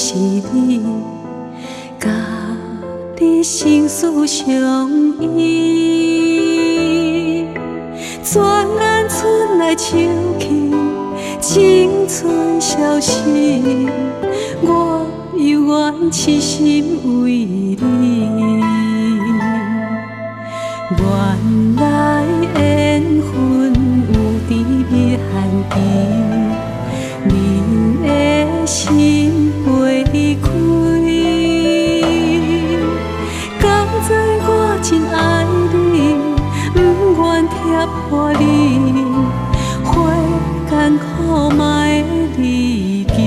是你，甲你心事相依。转眼春来秋去，青春消逝，我犹原痴心为你。原来缘分有甜蜜限期，你的心袂开。敢知我真爱你，不愿贴破你，花艰苦嘛会离记。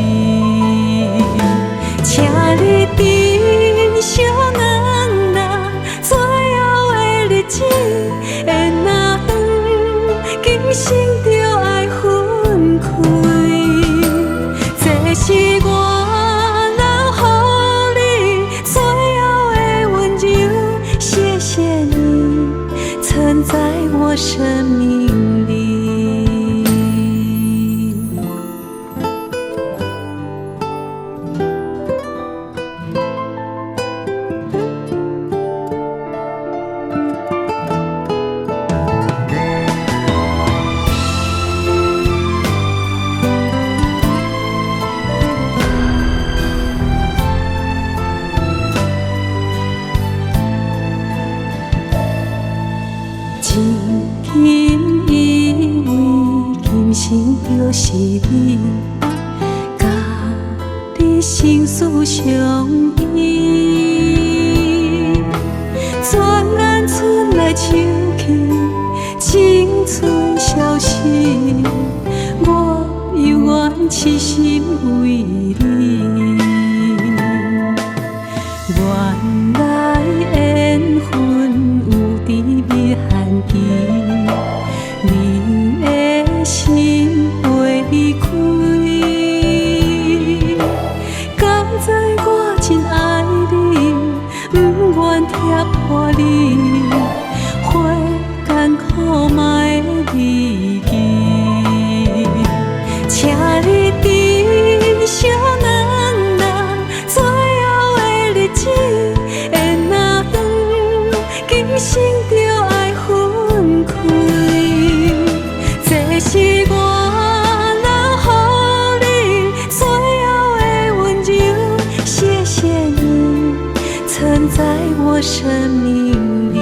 请你珍惜咱俩最后的日子，会若长，今生就爱分开。这是我留予你最后的温柔，谢谢你曾在我生命里。真心以为今生就是你，甲你心事相依。转眼春来秋去，青春消逝，我犹原痴心为你。原来缘分有甜蜜限期，你的心袂开。敢知我真爱你，不愿贴破你，花艰苦嘛会离记。请你珍惜咱俩最后的日子，会若长，今生就爱分开。这是我留予你最后的温柔，谢谢你曾在我生命里。